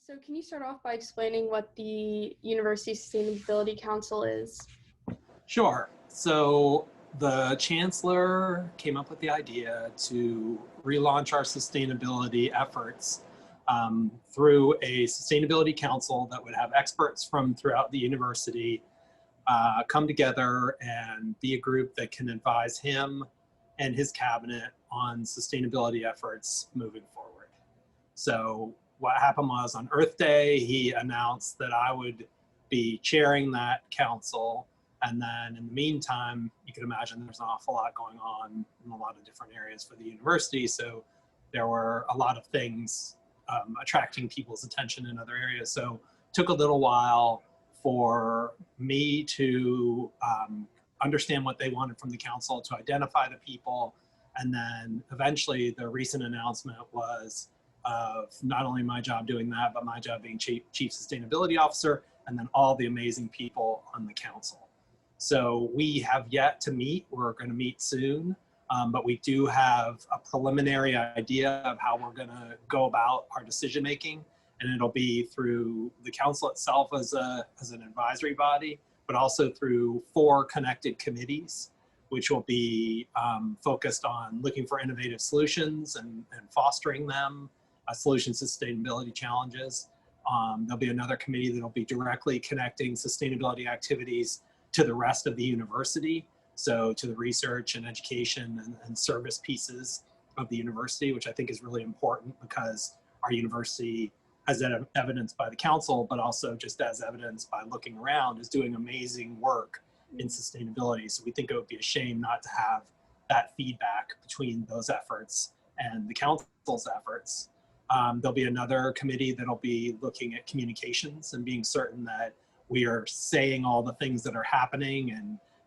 So can you start off by explaining what the University Sustainability Council is? Sure. So the chancellor came up with the idea to relaunch our sustainability efforts through a sustainability council that would have experts from throughout the university come together and be a group that can advise him and his cabinet on sustainability efforts moving forward. So what happened was on Earth Day, he announced that I would be chairing that council. And then in the meantime, you can imagine there's an awful lot going on in a lot of different areas for the university. So there were a lot of things attracting people's attention in other areas. So it took a little while for me to understand what they wanted from the council, to identify the people. And then eventually the recent announcement was of not only my job doing that, but my job being chief sustainability officer, and then all the amazing people on the council. So we have yet to meet. We're going to meet soon, but we do have a preliminary idea of how we're going to go about our decision making, and it'll be through the council itself as an advisory body, but also through 4 connected committees, which will be focused on looking for innovative solutions and fostering them, solution sustainability challenges. There'll be another committee that'll be directly connecting sustainability activities to the rest of the university, so to the research and education and service pieces of the university, which I think is really important because our university, as evidenced by the council, but also just as evidenced by looking around, is doing amazing work in sustainability. So we think it would be a shame not to have that feedback between those efforts and the council's efforts. There'll be another committee that'll be looking at communications and being certain that we are saying all the things that are happening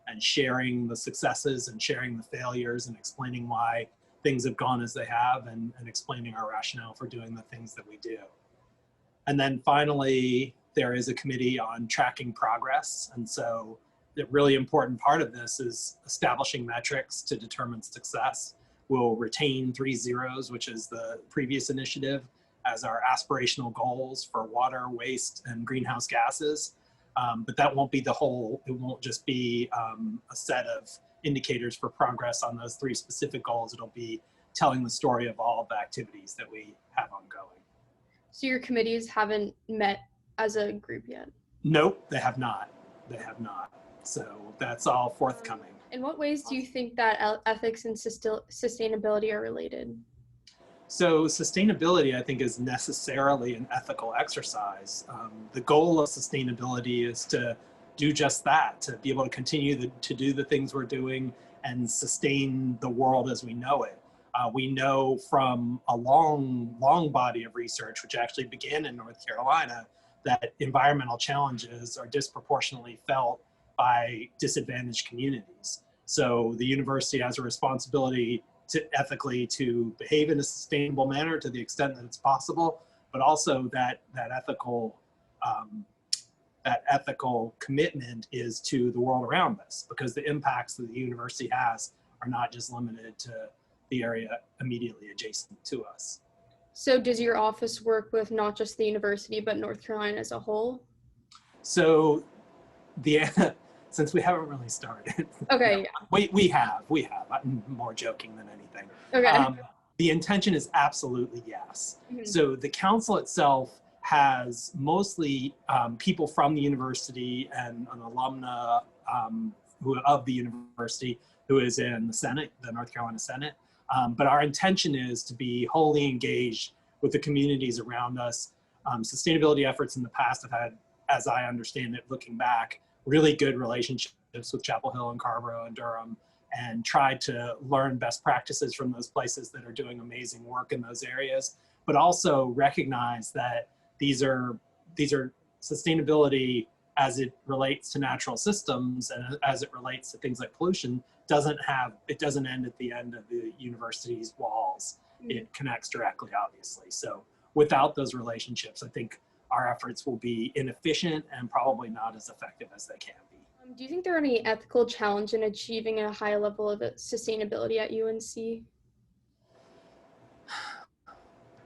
and sharing the successes and sharing the failures and explaining why things have gone as they have and explaining our rationale for doing the things that we do. And then finally, there is a committee on tracking progress. And so the really important part of this is establishing metrics to determine success. We'll retain 3 zeros, which is the previous initiative, as our aspirational goals for water, waste, and greenhouse gases. But that won't be the whole, it won't just be a set of indicators for progress on those 3 specific goals. It'll be telling the story of all the activities that we have ongoing. So your committees haven't met as a group yet? Nope, they have not. They have not. So that's all forthcoming. In what ways do you think that ethics and sustainability are related? So sustainability, I think, is necessarily an ethical exercise. The goal of sustainability is to do just that, to be able to continue to do the things we're doing and sustain the world as we know it. We know from a long body of research, which actually began in North Carolina, that environmental challenges are disproportionately felt by disadvantaged communities. So the university has a responsibility to ethically to behave in a sustainable manner to the extent that it's possible, but also that ethical commitment is to the world around us, because the impacts that the university has are not just limited to the area immediately adjacent to us. So does your office work with not just the university, but North Carolina as a whole? So since we haven't really started. Okay. No, we have. I'm more joking than anything. Okay. The intention is absolutely yes. Mm-hmm. So the council itself has mostly people from the university and an alumna of the university who is in the Senate, the North Carolina Senate. But our intention is to be wholly engaged with the communities around us. Sustainability efforts in the past have had, as I understand it, looking back, really good relationships with Chapel Hill and Carrboro and Durham, and tried to learn best practices from those places that are doing amazing work in those areas, but also recognize that these are sustainability as it relates to natural systems and as it relates to things like pollution doesn't end at the end of the university's walls. It connects directly, obviously. So without those relationships, I think our efforts will be inefficient and probably not as effective as they can be. Do you think there are any ethical challenges in achieving a high level of sustainability at UNC?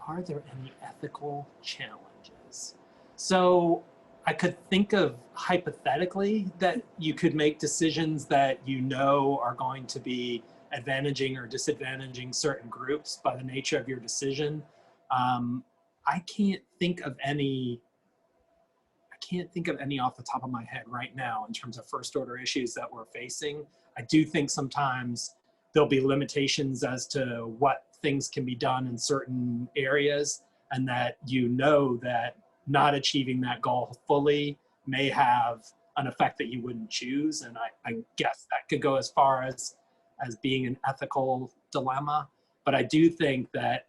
Are there any ethical challenges? is. So I could think of hypothetically that you could make decisions that you know are going to be advantaging or disadvantaging certain groups by the nature of your decision. I can't think of any off the top of my head right now in terms of first order issues that we're facing. I do think sometimes there'll be limitations as to what things can be done in certain areas, and that you know that not achieving that goal fully may have an effect that you wouldn't choose. And I guess that could go as far as being an ethical dilemma. But I do think that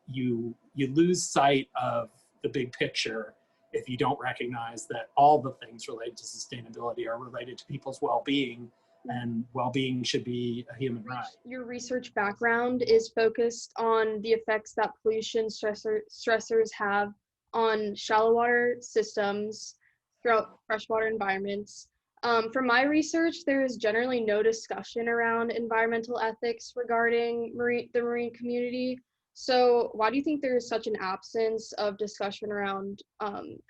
you lose sight of the big picture if you don't recognize that all the things related to sustainability are related to people's well-being, and well-being should be a human right. Your research background is focused on the effects that pollution stressors have on shallow water systems throughout freshwater environments. From my research, there is generally no discussion around environmental ethics regarding the marine community. So why do you think there is such an absence of discussion around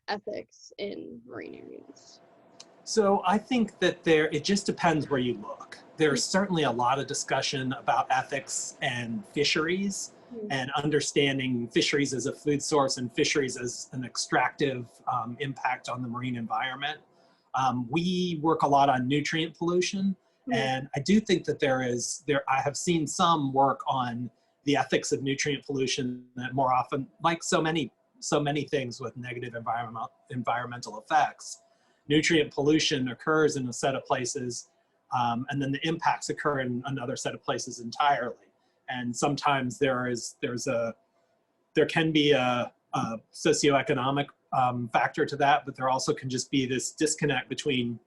ethics in marine areas? So I think that it just depends where you look. There's certainly a lot of discussion about ethics and fisheries, and understanding fisheries as a food source and fisheries as an extractive impact on the marine environment. We work a lot on nutrient pollution, and I do think that I have seen some work on the ethics of nutrient pollution that more often, like so many things with negative environmental effects, nutrient pollution occurs in a set of places, and then the impacts occur in another set of places entirely. And sometimes there can be a socioeconomic factor to that, but there also can just be this disconnect between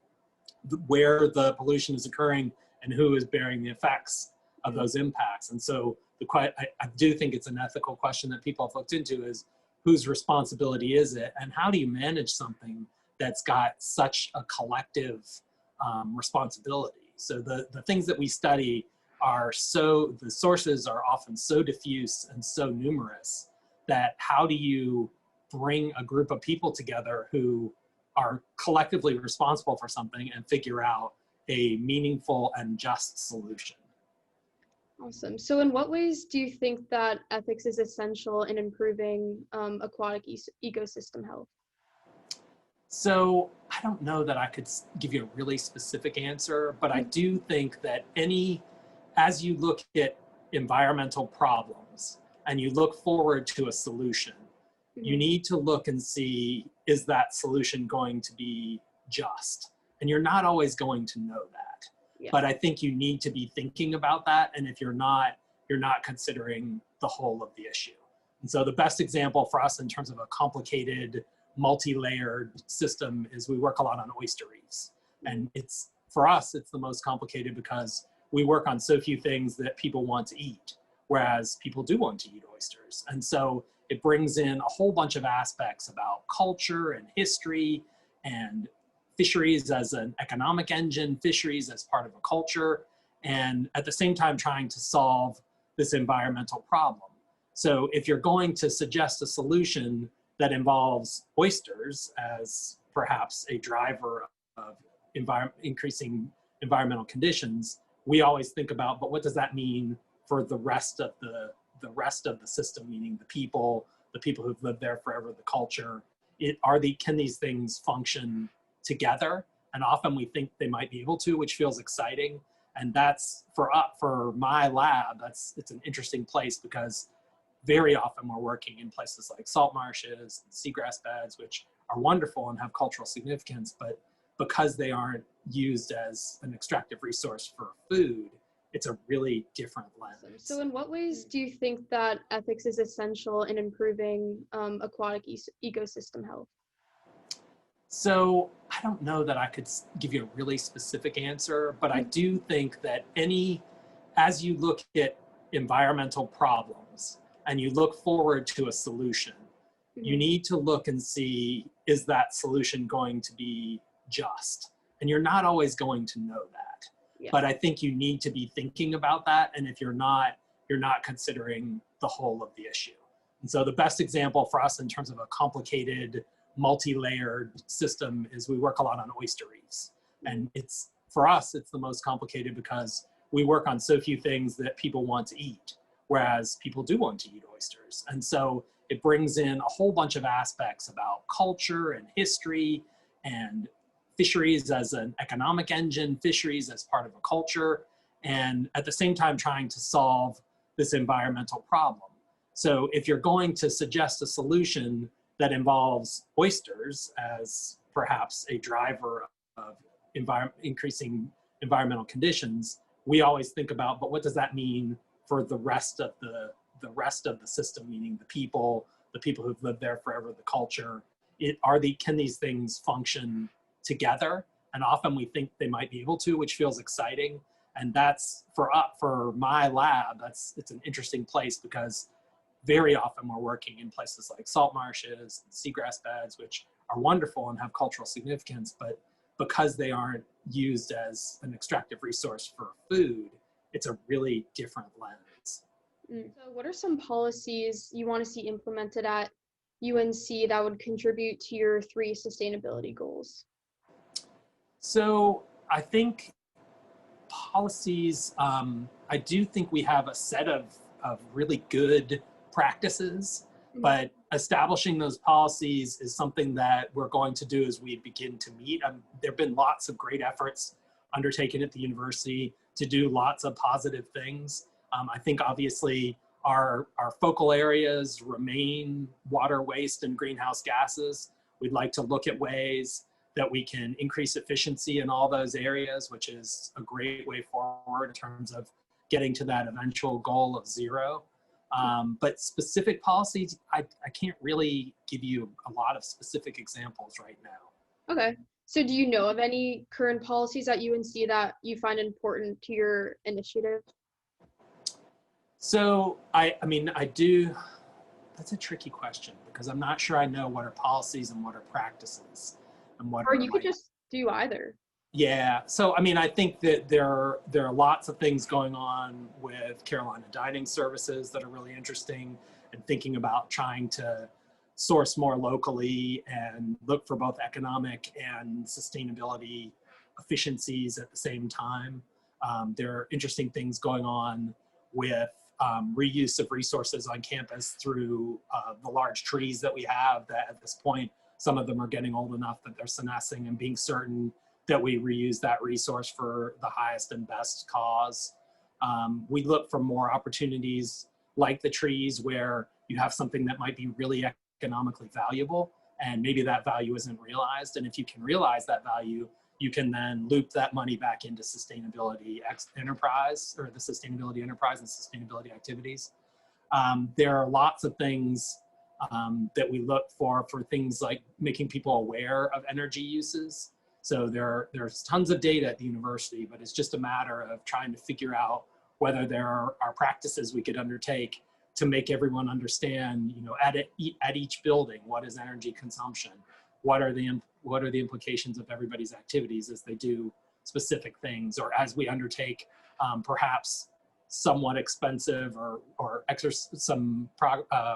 where the pollution is occurring and who is bearing the effects of those impacts. And so I do think it's an ethical question that people have looked into, is whose responsibility is it, and how do you manage something that's got such a collective responsibility? So the things that we study the sources are often so diffuse and so numerous that how do you bring a group of people together who are collectively responsible for something and figure out a meaningful and just solution? Awesome. So in what ways do you think that ethics is essential in improving aquatic ecosystem health? So I don't know that I could give you a really specific answer, but I do think that as you look at environmental problems and you look forward to a solution, you need to look and see, is that solution going to be just? And you're not always going to know that. Yeah. But I think you need to be thinking about that. And if you're not considering the whole of the issue. And so the best example for us in terms of a complicated, multi-layered system is we work a lot on oyster reefs. And for us, it's the most complicated because we work on so few things that people want to eat, whereas people do want to eat oysters. And so it brings in a whole bunch of aspects about culture and history and fisheries as an economic engine, fisheries as part of a culture, and at the same time trying to solve this environmental problem. So if you're going to suggest a solution that involves oysters as perhaps a driver of increasing environmental conditions, we always think about, but what does that mean for the rest of the system, meaning the people who've lived there forever, the culture? Can these things function together? And often we think they might be able to, which feels exciting. And that's for my lab, it's an interesting place because very often we're working in places like salt marshes and seagrass beds, which are wonderful and have cultural significance, but because they aren't used as an extractive resource for food, it's a really different lens. So in what ways do you think that ethics is essential in improving aquatic ecosystem health? So I don't know that I could give you a really specific answer, but I do think that as you look at environmental problems and you look forward to a solution, you need to look and see, is that solution going to be just? And you're not always going to know that. Yeah. But I think you need to be thinking about that. And if you're not considering the whole of the issue. And so the best example for us in terms of a complicated, multi-layered system is we work a lot on oyster reefs. And it's, for us, it's the most complicated because we work on so few things that people want to eat, whereas people do want to eat oysters. And so it brings in a whole bunch of aspects about culture and history and fisheries as an economic engine, fisheries as part of a culture, and at the same time trying to solve this environmental problem. So if you're going to suggest a solution that involves oysters as perhaps a driver of increasing environmental conditions, we always think about, but what does that mean for the rest of the system, meaning the people who've lived there forever, the culture. Can these things function together? And often we think they might be able to, which feels exciting. And that's for my lab, it's an interesting place because very often we're working in places like salt marshes and seagrass beds, which are wonderful and have cultural significance, but because they aren't used as an extractive resource for food, it's a really different lens. So what are some policies you want to see implemented at UNC that would contribute to your 3 sustainability goals? So I think policies, I do think we have a set of really good practices, but establishing those policies is something that we're going to do as we begin to meet. There have been lots of great efforts undertaken at the university to do lots of positive things. I think obviously our focal areas remain water, waste, and greenhouse gases. We'd like to look at ways that we can increase efficiency in all those areas, which is a great way forward in terms of getting to that eventual goal of zero. But specific policies, I can't really give you a lot of specific examples right now. Okay. So do you know of any current policies at UNC that you find important to your initiative? So I mean, I do, that's a tricky question because I'm not sure I know what are policies and what are practices and what Or are you could just do either. Yeah, so I mean, I think that there are lots of things going on with Carolina Dining Services that are really interesting, and thinking about trying to source more locally and look for both economic and sustainability efficiencies at the same time. There are interesting things going on with reuse of resources on campus through the large trees that we have that at this point, some of them are getting old enough that they're senescing, and being certain that we reuse that resource for the highest and best cause. We look for more opportunities like the trees where you have something that might be really economically valuable and maybe that value isn't realized. And if you can realize that value, you can then loop that money back into sustainability enterprise, or the sustainability enterprise and sustainability activities. There are lots of things that we look for things like making people aware of energy uses. So there's tons of data at the university, but it's just a matter of trying to figure out whether there are practices we could undertake to make everyone understand, you know, at each building, what is energy consumption? What are the implications of everybody's activities as they do specific things, or as we undertake perhaps somewhat expensive or some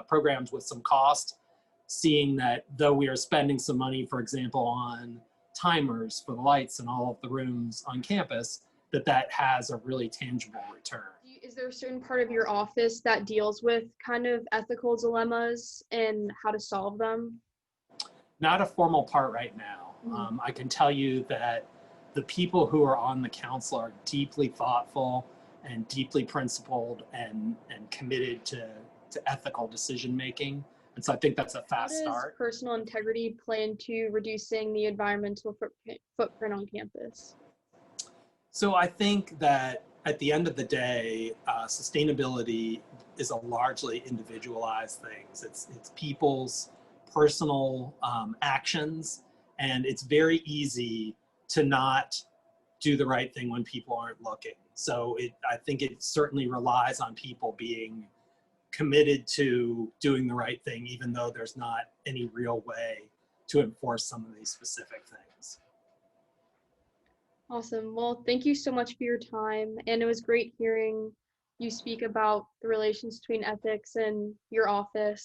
programs with some cost, seeing that though we are spending some money, for example, on timers for the lights in all of the rooms on campus, that has a really tangible return. Is there a certain part of your office that deals with kind of ethical dilemmas and how to solve them? Not a formal part right now. I can tell you that the people who are on the council are deeply thoughtful and deeply principled and committed to ethical decision making. And so I think that's a fast start. How does personal integrity play into reducing the environmental footprint on campus? So I think that at the end of the day, sustainability is a largely individualized thing. It's people's personal actions, and it's very easy to not do the right thing when people aren't looking. So I think it certainly relies on people being committed to doing the right thing, even though there's not any real way to enforce some of these specific things. Awesome. Well, thank you so much for your time. And it was great hearing you speak about the relations between ethics and your office.